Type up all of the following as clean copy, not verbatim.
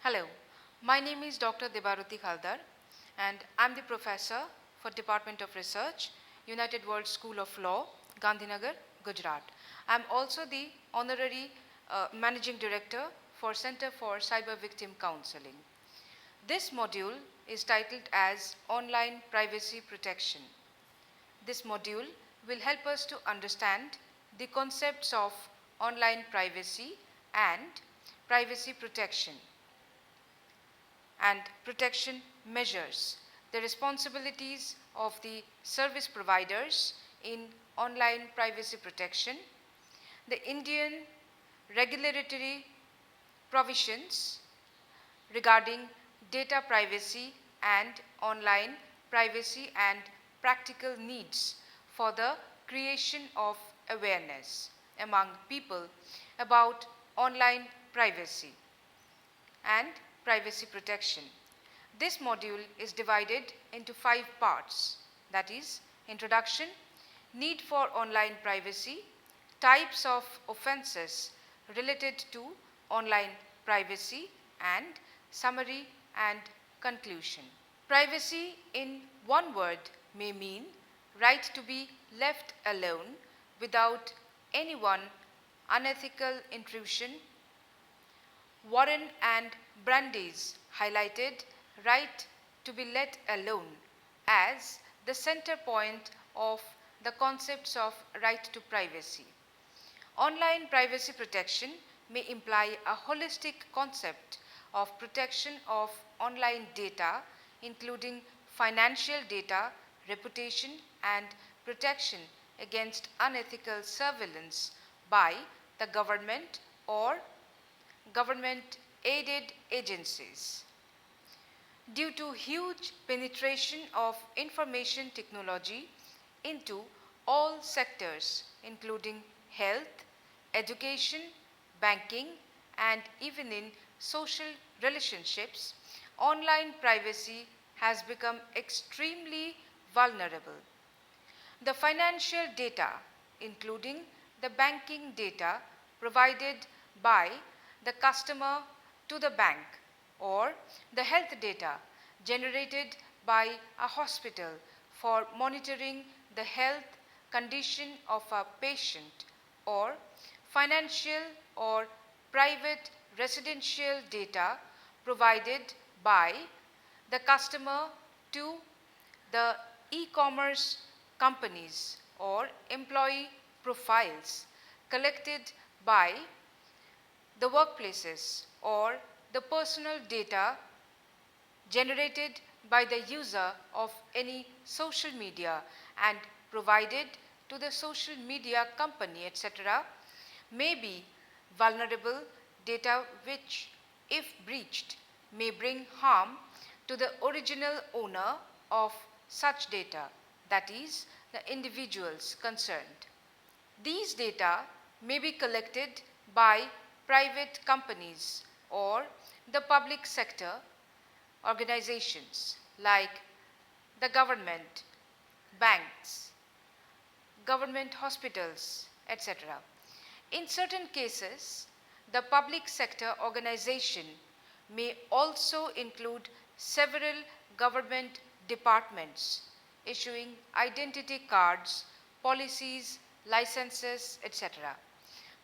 Hello, my name is Dr. Debaruti Khaldar and I'm the professor for Department of Research, United World School of Law, Gandhinagar, Gujarat. I'm also the honorary managing director for Center for Cyber Victim Counseling. This module is titled as Online Privacy Protection. This module will help us to understand the concepts of online privacy and privacy protection and protection measures, the responsibilities of the service providers in online privacy protection, the Indian regulatory provisions regarding data privacy and online privacy and practical needs for the creation of awareness among people about online privacy and privacy protection. This module is divided into 5 parts, that is, introduction, need for online privacy, types of offenses related to online privacy, and summary and conclusion. Privacy in one word may mean right to be left alone without anyone unethical intrusion. Warren and Brandeis highlighted right to be let alone as the center point of the concepts of right to privacy. Online privacy protection may imply a holistic concept of protection of online data, including financial data, reputation, and protection against unethical surveillance by the government or government-aided agencies. Due to huge penetration of information technology into all sectors, including health, education, banking, and even in social relationships, online privacy has become extremely vulnerable. The financial data, including the banking data provided by the customer to the bank, or the health data generated by a hospital for monitoring the health condition of a patient, or financial or private residential data provided by the customer to the e-commerce companies, or employee profiles collected by the workplaces, or the personal data generated by the user of any social media and provided to the social media company, etc., may be vulnerable data which, if breached, may bring harm to the original owner of such data, that is, the individuals concerned. These data may be collected by private companies or the public sector organizations like the government, banks, government hospitals, etc. In certain cases, the public sector organization may also include several government departments issuing identity cards, policies, licenses, etc.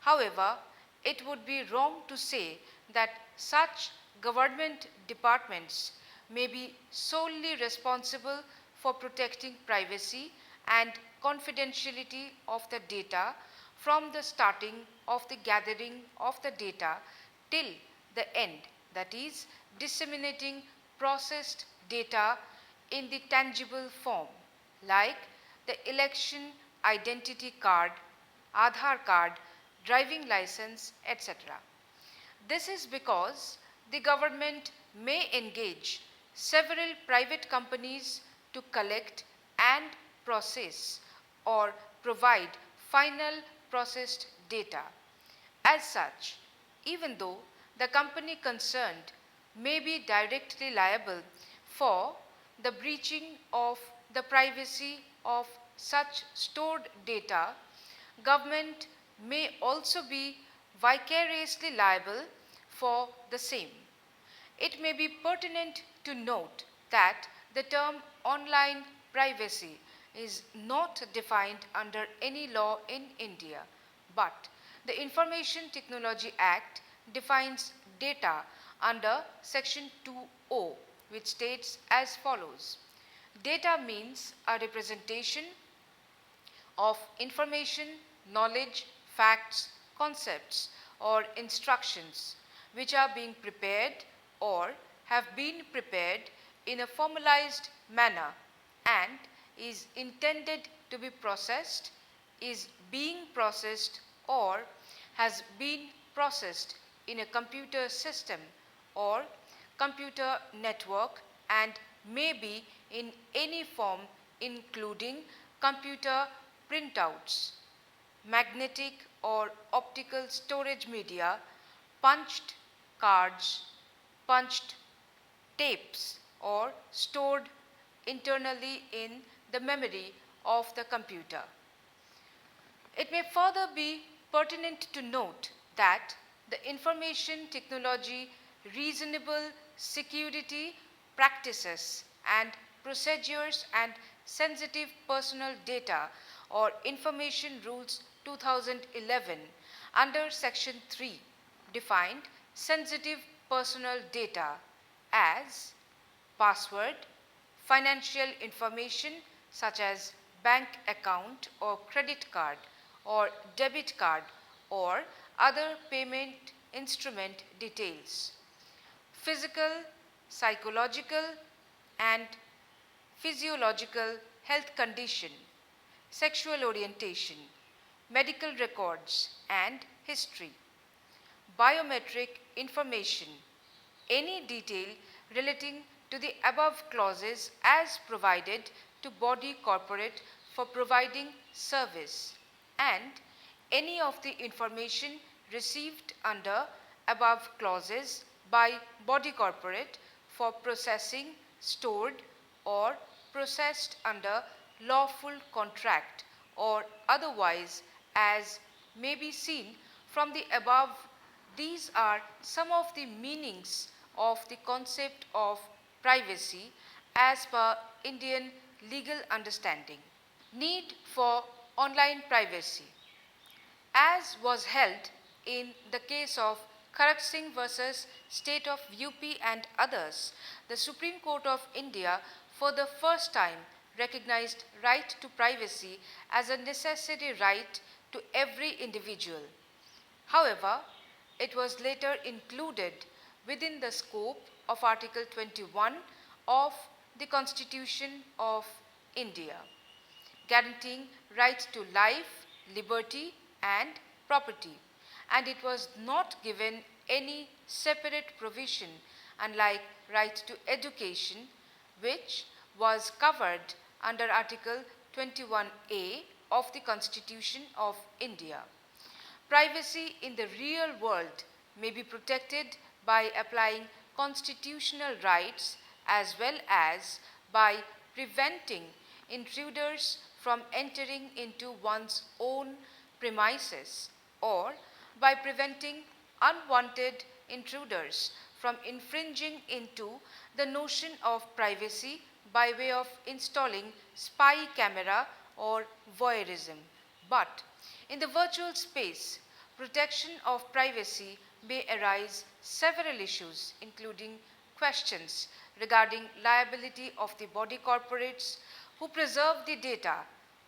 However, it would be wrong to say that such government departments may be solely responsible for protecting privacy and confidentiality of the data from the starting of the gathering of the data till the end, that is, disseminating processed data in the tangible form, like the election identity card, Aadhaar card, driving license, etc. This is because the government may engage several private companies to collect and process or provide final processed data. As such, even though the company concerned may be directly liable for the breaching of the privacy of such stored data, government may also be vicariously liable for the same. It may be pertinent to note that the term online privacy is not defined under any law in India, but the Information Technology Act defines data under Section 2(o), which states as follows. Data means a representation of information, knowledge, facts, concepts, or instructions which are being prepared or have been prepared in a formalized manner and is intended to be processed, is being processed, or has been processed in a computer system or computer network and may be in any form including computer printouts, magnetic or optical storage media, punched cards, punched tapes, or stored internally in the memory of the computer. It may further be pertinent to note that the information technology reasonable security practices and procedures and sensitive personal data or information rules 2011 under section 3 defined sensitive personal data as password, financial information such as bank account or credit card or debit card or other payment instrument details, physical, psychological and physiological health condition, sexual orientation, medical records and history, biometric information, any detail relating to the above clauses as provided to body corporate for providing service, and any of the information received under above clauses by body corporate for processing, stored or processed under lawful contract or otherwise as may be seen from the above. These are some of the meanings of the concept of privacy as per Indian legal understanding. Need for online privacy. As was held in the case of Kharak Singh versus State of UP and others, the Supreme Court of India for the first time recognized right to privacy as a necessary right to every individual. However, it was later included within the scope of Article 21 of the Constitution of India, guaranteeing right to life, liberty and property, and it was not given any separate provision unlike right to education, which was covered under Article 21A of the Constitution of India. Privacy in the real world may be protected by applying constitutional rights as well as by preventing intruders from entering into one's own premises or by preventing unwanted intruders from infringing into the notion of privacy by way of installing spy camera or voyeurism. But in the virtual space, protection of privacy may arise several issues, including questions regarding liability of the body corporates who preserve the data,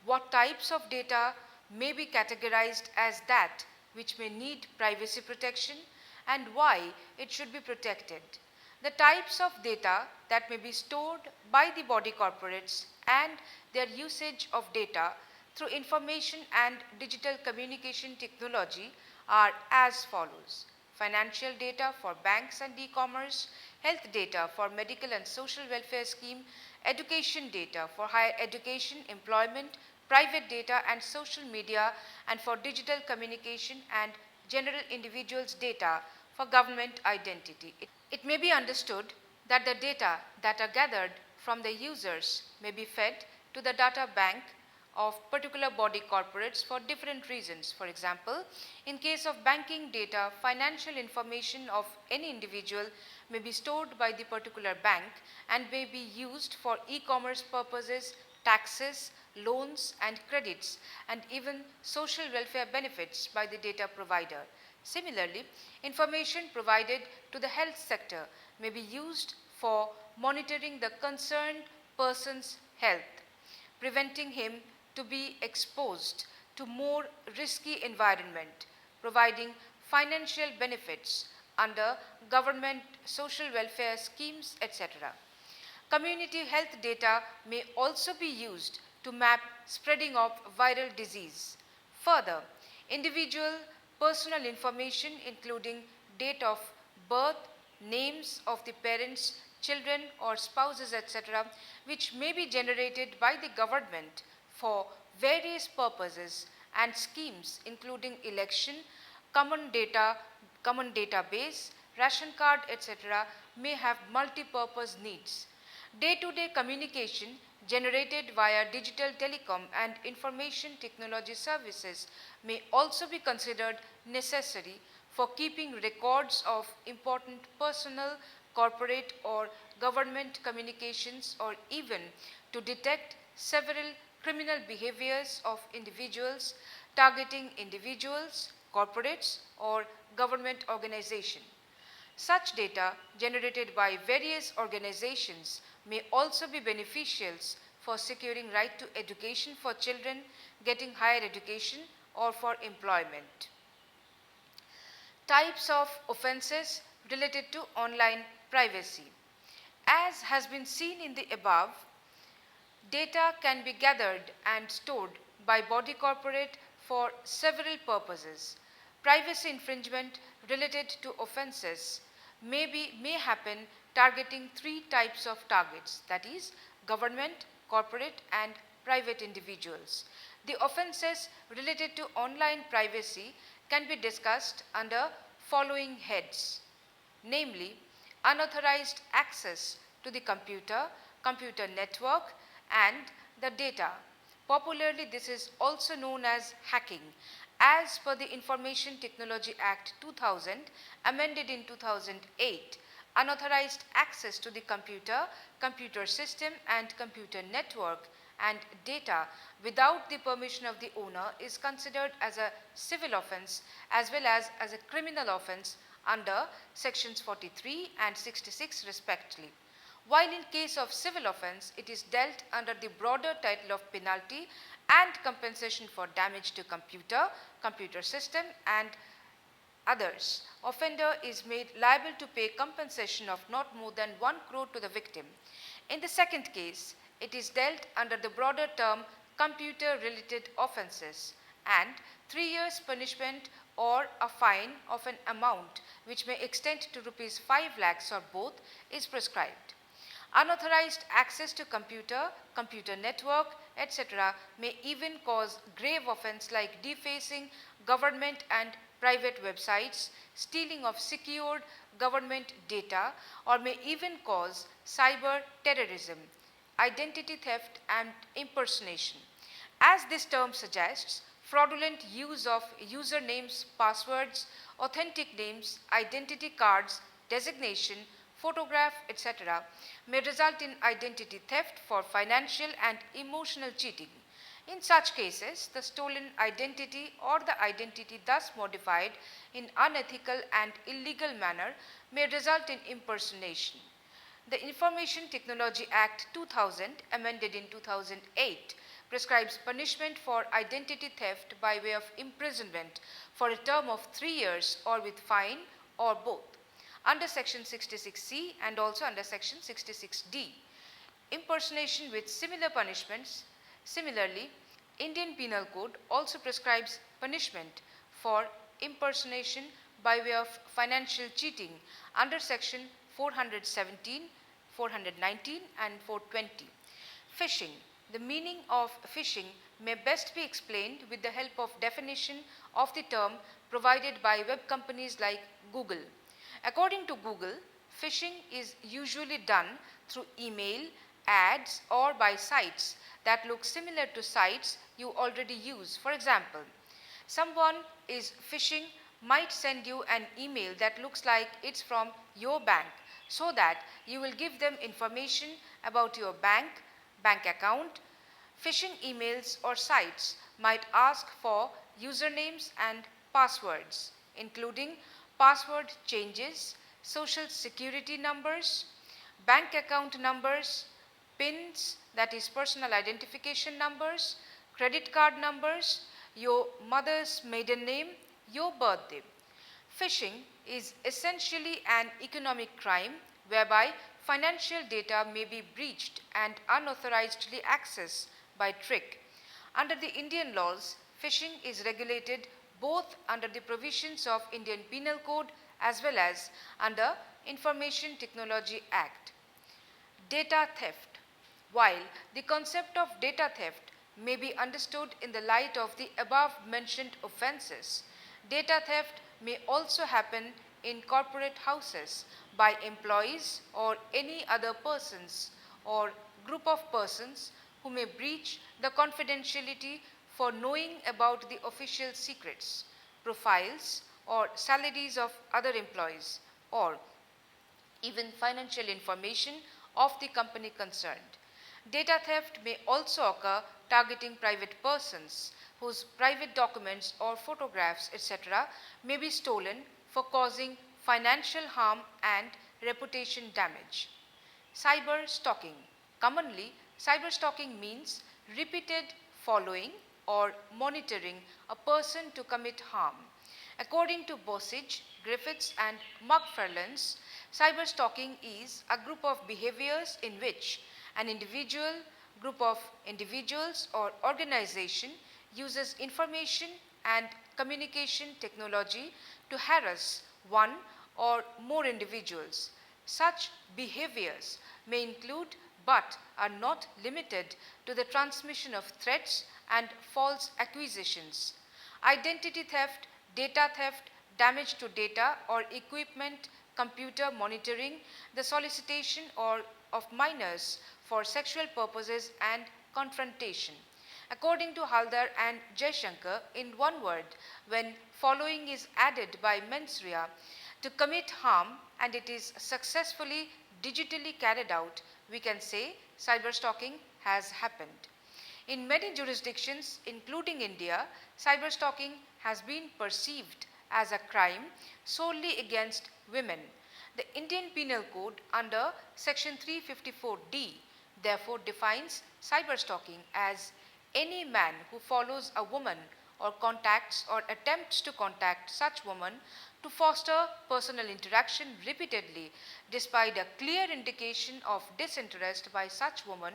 what types of data may be categorized as that which may need privacy protection, and why it should be protected, the types of data that may be stored by the body corporates and their usage of data through information and digital communication technology are as follows. Financial data for banks and e-commerce, health data for medical and social welfare scheme, education data for higher education, employment, private data and social media, and for digital communication and general individuals' data for government identity. It may be understood that the data that are gathered from the users may be fed to the data bank of particular body corporates for different reasons. For example, in case of banking data, financial information of any individual may be stored by the particular bank and may be used for e-commerce purposes, taxes, loans and credits, and even social welfare benefits by the data provider. Similarly, information provided to the health sector may be used for monitoring the concerned person's health, preventing him to be exposed to more risky environment, providing financial benefits under government social welfare schemes, etc. Community health data may also be used to map spreading of viral disease. Further, individual personal information including date of birth, names of the parents, children or spouses, etc., which may be generated by the government for various purposes and schemes including election, common database, ration card, etc., may have multi-purpose needs. Day-to-day communication generated via digital telecom and information technology services may also be considered necessary for keeping records of important personal, corporate or government communications, or even to detect several criminal behaviors of individuals targeting individuals, corporates or government organizations. Such data generated by various organizations may also be beneficial for securing right to education for children, getting higher education or for employment. Types of offenses related to online privacy. As has been seen in the above, data can be gathered and stored by body corporate for several purposes. Privacy infringement related to offenses may happen targeting three types of targets, that is, government, corporate and private individuals. The offenses related to online privacy can be discussed under following heads, namely unauthorized access to the computer, computer network and the data. Popularly, this is also known as hacking. As per the Information Technology Act 2000, amended in 2008, unauthorized access to the computer, computer system and computer network and data without the permission of the owner is considered as a civil offense as well as a criminal offense under sections 43 and 66 respectively. While in case of civil offense, it is dealt under the broader title of penalty and compensation for damage to computer, computer system and others. Offender is made liable to pay compensation of not more than 1 crore to the victim. In the second case, it is dealt under the broader term computer related offenses and 3 years punishment or a fine of an amount which may extend to rupees 5 lakhs or both is prescribed. Unauthorized access to computer, computer network, etc. may even cause grave offense like defacing government and private websites, stealing of secured government data, or may even cause cyber terrorism, identity theft and impersonation. As this term suggests, fraudulent use of usernames, passwords, authentic names, identity cards, designation, photograph, etc. may result in identity theft for financial and emotional cheating. In such cases, the stolen identity or the identity thus modified in unethical and illegal manner may result in impersonation. The Information Technology Act 2000, amended in 2008, prescribes punishment for identity theft by way of imprisonment for a term of 3 years or with fine or both, under section 66C and also under section 66D. Impersonation with similar punishments. Similarly, Indian Penal Code also prescribes punishment for impersonation by way of financial cheating under section 417, 419 and 420. Phishing. The meaning of phishing may best be explained with the help of definition of the term provided by web companies like Google. According to Google, phishing is usually done through email, ads or by sites that look similar to sites you already use. For example, someone is phishing might send you an email that looks like it's from your bank. so that you will give them information about your bank account. Phishing emails or sites might ask for usernames and passwords, including password changes, social security numbers, bank account numbers, PINs, that is personal identification numbers, credit card numbers, your mother's maiden name, your birthday. Phishing is essentially an economic crime whereby financial data may be breached and unauthorizedly accessed by trick. Under the Indian laws, phishing is regulated both under the provisions of Indian Penal Code as well as under Information Technology Act. Data theft. While the concept of data theft may be understood in the light of the above mentioned offenses, data theft may also happen in corporate houses by employees or any other persons or group of persons who may breach the confidentiality for knowing about the official secrets, profiles, or salaries of other employees, or even financial information of the company concerned. Data theft may also occur targeting private persons whose private documents or photographs, etc., may be stolen for causing financial harm and reputation damage. Cyber stalking. Commonly, cyber stalking means repeated following or monitoring a person to commit harm. According to Bosage, Griffiths and McFarlane's, cyber stalking is a group of behaviors in which an individual, group of individuals or organization uses information and communication technology to harass one or more individuals. Such behaviors may include but are not limited to the transmission of threats and false accusations. Identity theft, data theft, damage to data or equipment, computer monitoring, the solicitation of minors for sexual purposes and confrontation. According to Haldar and Jaishankar, in one word, when following is added by mens rea to commit harm and it is successfully digitally carried out, we can say cyber stalking has happened. In many jurisdictions, including India, cyber stalking has been perceived as a crime solely against women. The Indian Penal Code under Section 354D therefore defines cyber stalking as any man who follows a woman or contacts or attempts to contact such woman to foster personal interaction repeatedly despite a clear indication of disinterest by such woman,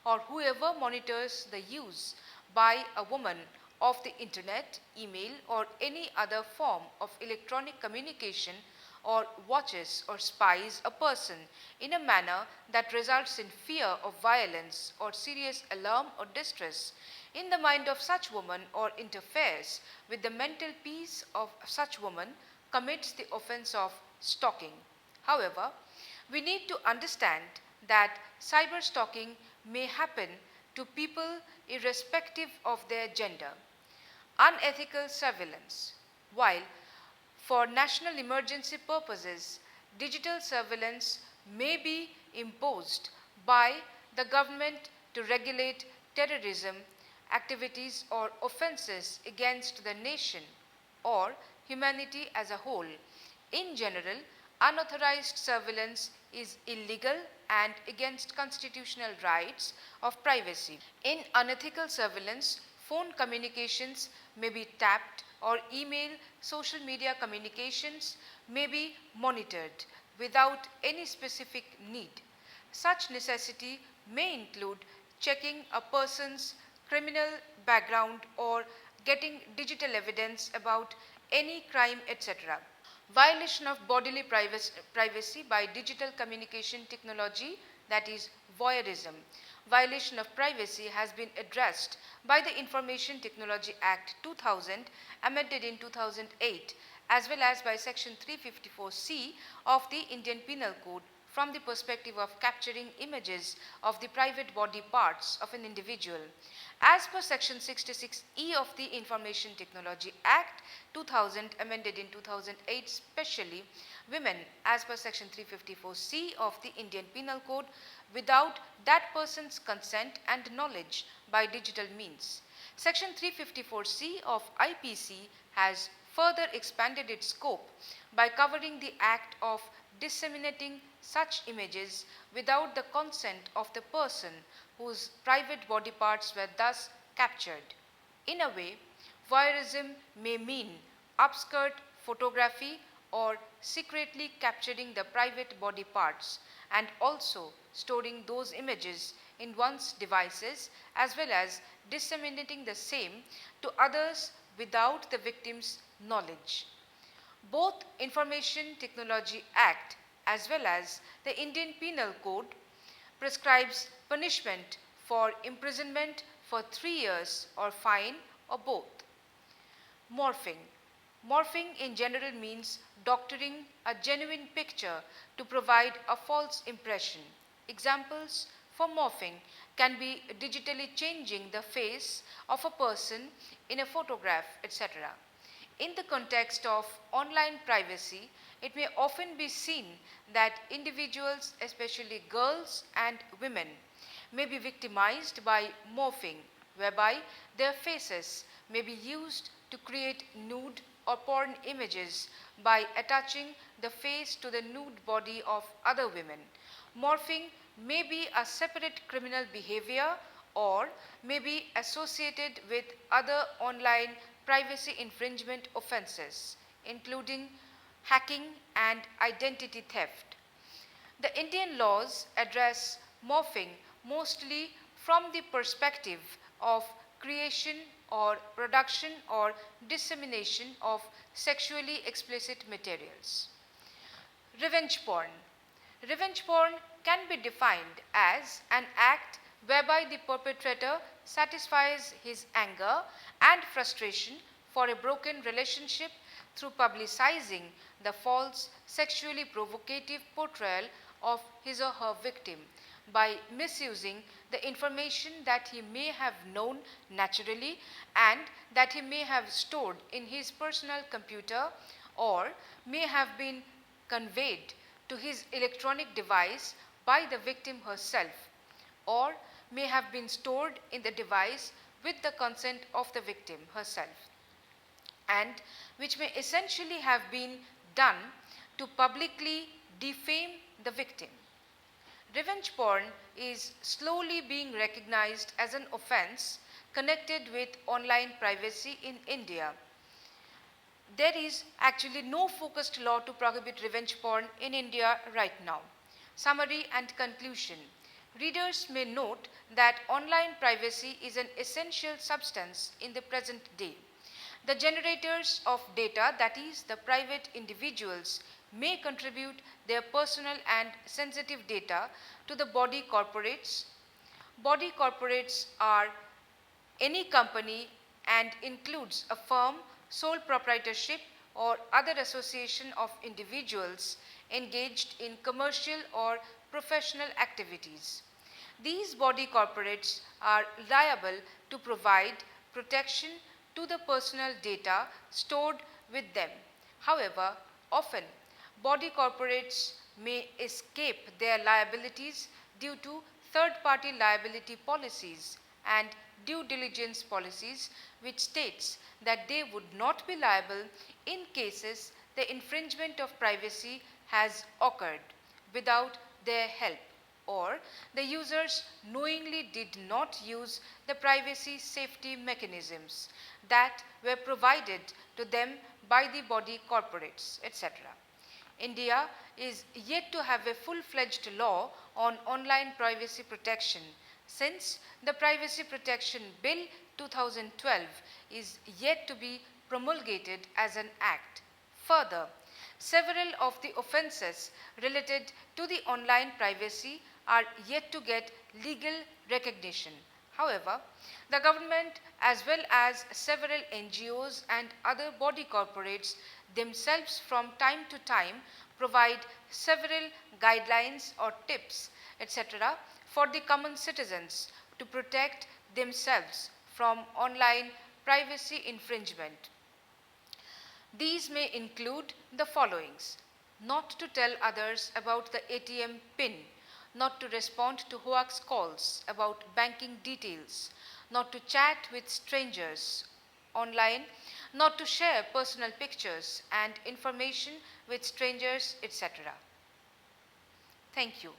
or whoever monitors the use by a woman of the internet, email or any other form of electronic communication, or watches or spies a person in a manner that results in fear of violence or serious alarm or distress in the mind of such woman, or interferes with the mental peace of such woman, commits the offense of stalking. However, we need to understand that cyber stalking may happen to people irrespective of their gender. Unethical surveillance. While for national emergency purposes, digital surveillance may be imposed by the government to regulate terrorism activities or offenses against the nation or humanity as a whole. In general, unauthorized surveillance is illegal and against constitutional rights of privacy. In unethical surveillance, phone communications may be tapped or email, social media communications may be monitored without any specific need. Such necessity may include checking a person's criminal background or getting digital evidence about any crime, etc. Violation of bodily privacy by digital communication technology, that is voyeurism. Violation of privacy has been addressed by the Information Technology Act 2000, amended in 2008, as well as by Section 354C of the Indian Penal Code from the perspective of capturing images of the private body parts of an individual. As per Section 66E of the Information Technology Act 2000, amended in 2008, specially women, as per Section 354C of the Indian Penal Code, without that person's consent and knowledge by digital means. Section 354C of IPC has further expanded its scope by covering the act of disseminating such images without the consent of the person whose private body parts were thus captured. In a way, voyeurism may mean upskirt photography or secretly capturing the private body parts and also storing those images in one's devices, as well as disseminating the same to others without the victim's knowledge. Both Information Technology Act as well as the Indian Penal Code prescribes punishment for imprisonment for 3 years or fine or both. Morphing. Morphing in general means doctoring a genuine picture to provide a false impression. Examples for morphing can be digitally changing the face of a person in a photograph, etc. In the context of online privacy, it may often be seen that individuals, especially girls and women, may be victimized by morphing, whereby their faces may be used to create nude or porn images by attaching the face to the nude body of other women. Morphing may be a separate criminal behavior or may be associated with other online privacy infringement offenses, including hacking and identity theft. The Indian laws address morphing mostly from the perspective of creation or production or dissemination of sexually explicit materials. Revenge porn. Revenge porn can be defined as an act whereby the perpetrator satisfies his anger and frustration for a broken relationship through publicizing the false sexually provocative portrayal of his or her victim by misusing the information that he may have known naturally and that he may have stored in his personal computer or may have been conveyed to his electronic device by the victim herself, or may have been stored in the device with the consent of the victim herself, and which may essentially have been done to publicly defame the victim. Revenge porn is slowly being recognized as an offense connected with online privacy in India. There is actually no focused law to prohibit revenge porn in India right now. Summary and conclusion. Readers may note that online privacy is an essential substance in the present day. The generators of data, that is, the private individuals, may contribute their personal and sensitive data to the body corporates. Body corporates are any company and includes a firm, sole proprietorship, or other association of individuals engaged in commercial or professional activities. These body corporates are liable to provide protection to the personal data stored with them. However, often body corporates may escape their liabilities due to third-party liability policies and due diligence policies, which states that they would not be liable in cases the infringement of privacy has occurred without their help, or the users knowingly did not use the privacy safety mechanisms that were provided to them by the body corporates, etc. India is yet to have a full-fledged law on online privacy protection, since the Privacy Protection Bill 2012 is yet to be promulgated as an act. Further, several of the offences related to the online privacy are yet to get legal recognition. However, the government as well as several NGOs and other body corporates themselves from time to time provide several guidelines or tips, etc., for the common citizens to protect themselves from online privacy infringement. These may include the followings: not to tell others about the ATM PIN, not to respond to hoax calls about banking details, not to chat with strangers online, not to share personal pictures and information with strangers, etc. Thank you.